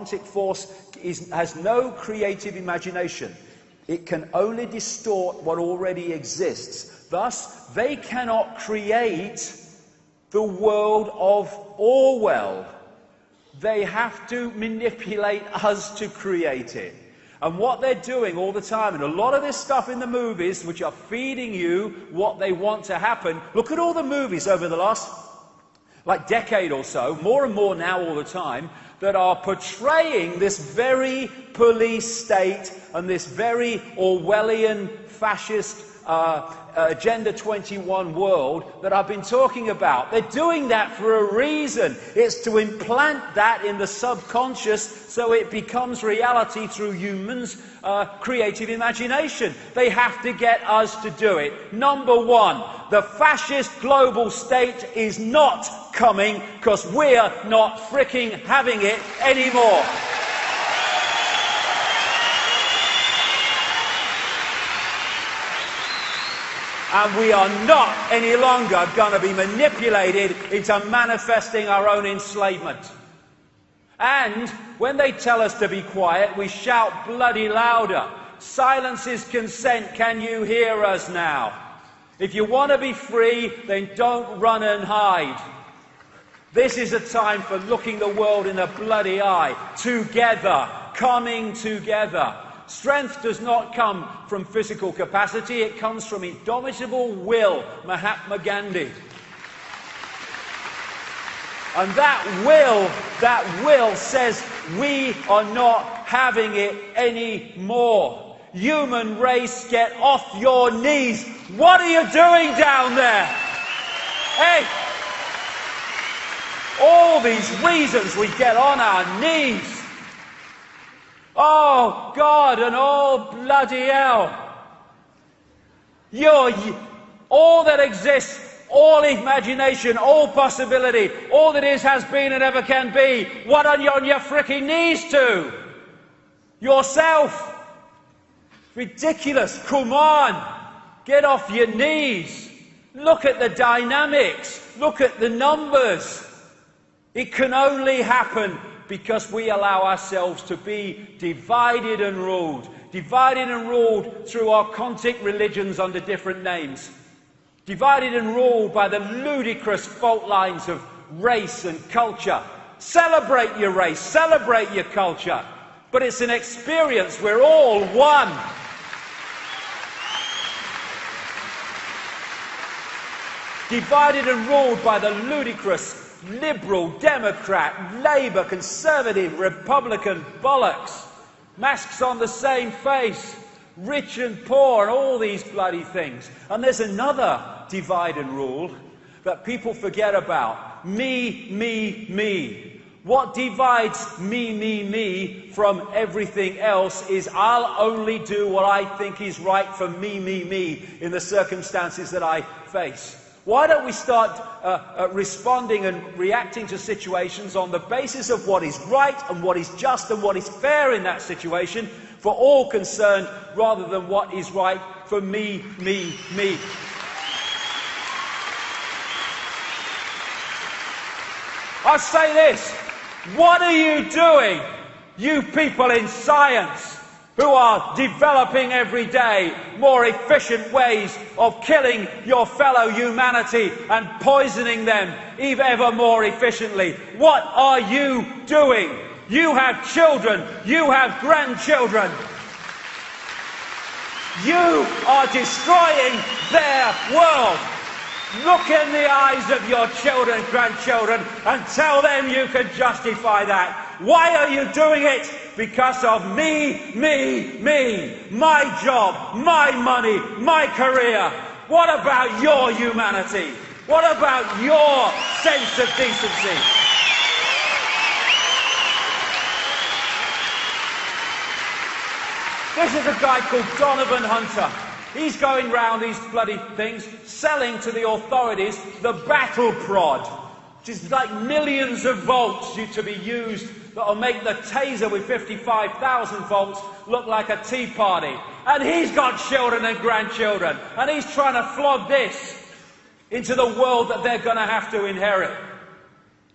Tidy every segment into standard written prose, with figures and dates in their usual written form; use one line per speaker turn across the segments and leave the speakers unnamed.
force has no creative imagination. It can only distort what already exists. Thus, they cannot create the world of Orwell. They have to manipulate us to create it. And what they're doing all the time, and a lot of this stuff in the movies, which are feeding you what they want to happen. Look at all the movies over the last, decade or so, more and more now all the time, that are portraying this very police state and this very Orwellian fascist Agenda 21 world that I've been talking about. They're doing that for a reason. It's to implant that in the subconscious so it becomes reality through humans' creative imagination. They have to get us to do it. Number one, the fascist global state is not coming because we're not fricking having it anymore. And we are not any longer going to be manipulated into manifesting our own enslavement. And when they tell us to be quiet, we shout bloody louder. Silence is consent. Can you hear us now? If you want to be free, then don't run and hide. This is a time for looking the world in the bloody eye. Together. Coming together. Strength does not come from physical capacity, it comes from indomitable will, Mahatma Gandhi. And that will says we are not having it anymore. Human race, get off your knees. What are you doing down there? Hey! All these reasons we get on our knees. Oh, God, and oh, bloody hell. All that exists, all imagination, all possibility, all that is, has been, and ever can be, what are you on your fricking knees to? Yourself. Ridiculous. Come on. Get off your knees. Look at the dynamics. Look at the numbers. It can only happen because we allow ourselves to be divided and ruled. Divided and ruled through our occultic religions under different names. Divided and ruled by the ludicrous fault lines of race and culture. Celebrate your race, celebrate your culture. But it's an experience, we're all one. Divided and ruled by the ludicrous Liberal, Democrat, Labour, Conservative, Republican bollocks. Masks on the same face. Rich and poor and all these bloody things. And there's another divide and rule that people forget about. Me, me, me. What divides me from everything else is I'll only do what I think is right for me in the circumstances that I face. Why don't we start responding and reacting to situations on the basis of what is right and what is just and what is fair in that situation for all concerned, rather than what is right for me. I say this, what are you doing, you people in science, who are developing every day more efficient ways of killing your fellow humanity and poisoning them ever more efficiently? What are you doing? You have children, you have grandchildren. You are destroying their world. Look in the eyes of your children, grandchildren, and tell them you can justify that. Why are you doing it? Because of me. My job, my money, my career. What about your humanity? What about your sense of decency? This is a guy called Donovan Hunter. He's going round these bloody things, selling to the authorities the battle prod, which is like millions of volts to be used that'll make the taser with 55,000 volts look like a tea party. And he's got children and grandchildren, and he's trying to flog this into the world that they're going to have to inherit.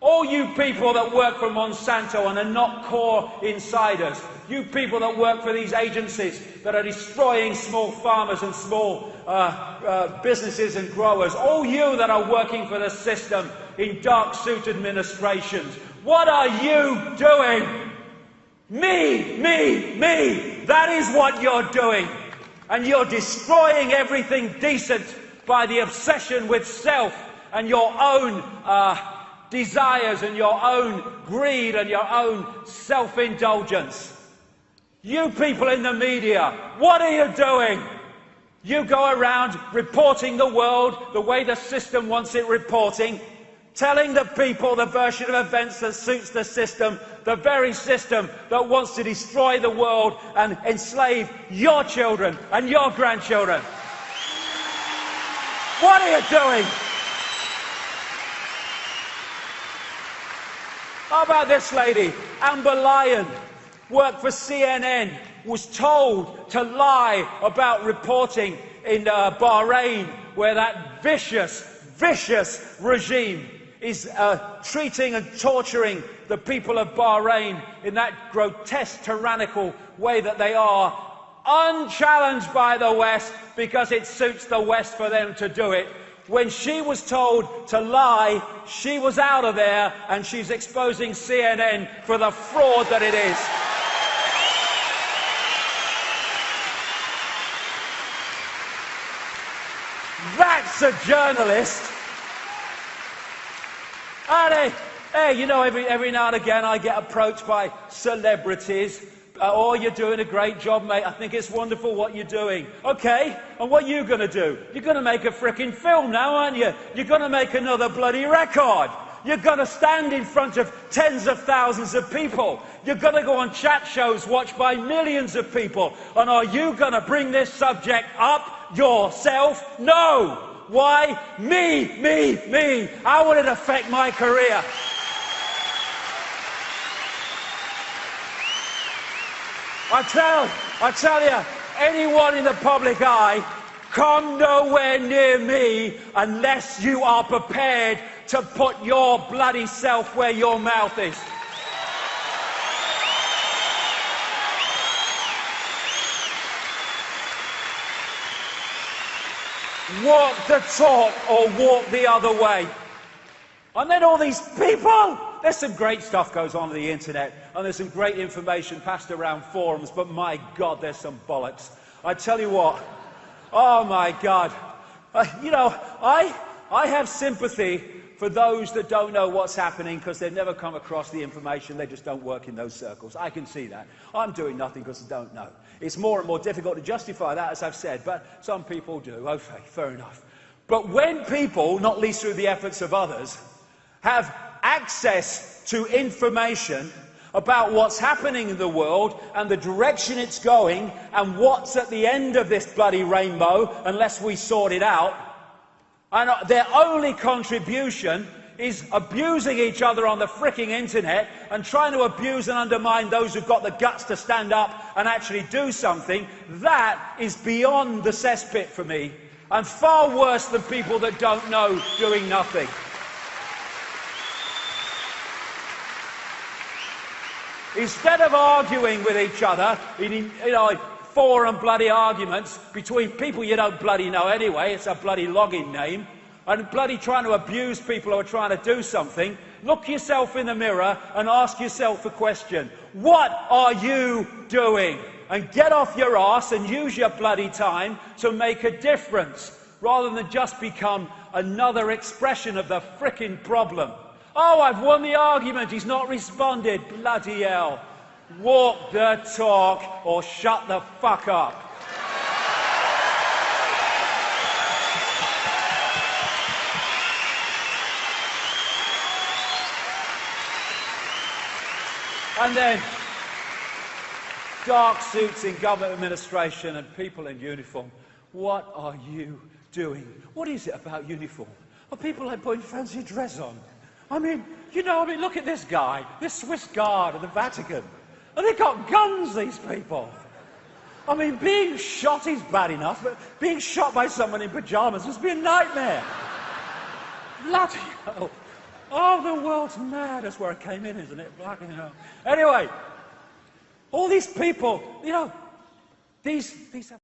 All you people that work for Monsanto and are not core insiders, you people that work for these agencies that are destroying small farmers and small businesses and growers, all you that are working for the system in dark suit administrations, what are you doing? Me, me, me. That is what you're doing. And you're destroying everything decent by the obsession with self and your own desires and your own greed and your own self-indulgence. You people in the media, what are you doing? You go around reporting the world the way the system wants it reporting, telling the people the version of events that suits the system, the very system that wants to destroy the world and enslave your children and your grandchildren. What are you doing? How about this lady, Amber Lyon, worked for CNN, was told to lie about reporting in Bahrain, where that vicious regime is treating and torturing the people of Bahrain in that grotesque, tyrannical way that they are, unchallenged by the West because it suits the West for them to do it. When she was told to lie, she was out of there, and she's exposing CNN for the fraud that it is. That's a journalist. And hey, you know, every now and again I get approached by celebrities. Oh, you're doing a great job, mate. I think it's wonderful what you're doing. Okay, and what are you going to do? You're going to make a frickin' film now, aren't you? You're going to make another bloody record. You're going to stand in front of tens of thousands of people. You're going to go on chat shows watched by millions of people. And are you going to bring this subject up yourself? No. Why? Me. How will it affect my career? I tell you, anyone in the public eye, come nowhere near me unless you are prepared to put your bloody self where your mouth is. Walk the talk or walk the other way. And then all these people, there's some great stuff goes on the internet, and there's some great information passed around forums, but my God, there's some bollocks. I tell you what, oh my God. You know, I have sympathy for those that don't know what's happening because they've never come across the information. They just don't work in those circles. I can see that. I'm doing nothing because I don't know. It's more and more difficult to justify that, as I've said, but some people do. Okay, fair enough. But when people, not least through the efforts of others, have access to information about what's happening in the world and the direction it's going and what's at the end of this bloody rainbow unless we sort it out, and their only contribution is abusing each other on the fricking internet and trying to abuse and undermine those who've got the guts to stand up and actually do something, that is beyond the cesspit for me, and far worse than people that don't know doing nothing. Instead of arguing with each other in forum bloody arguments between people you don't bloody know anyway, it's a bloody login name, and bloody trying to abuse people who are trying to do something, look yourself in the mirror and ask yourself a question. What are you doing? And get off your arse and use your bloody time to make a difference, rather than just become another expression of the frickin' problem. Oh, I've won the argument, he's not responded. Bloody hell. Walk the talk or shut the fuck up. And then, dark suits in government administration and people in uniform. What are you doing? What is it about uniform? Are people like putting fancy dress on? I mean, look at this guy, this Swiss guard of the Vatican. And they've got guns, these people. I mean, being shot is bad enough, but being shot by someone in pyjamas must be a nightmare. Bloody hell.
Oh, the world's mad. That's where I came in, isn't it? Fucking hell. Anyway, all these people, you know, these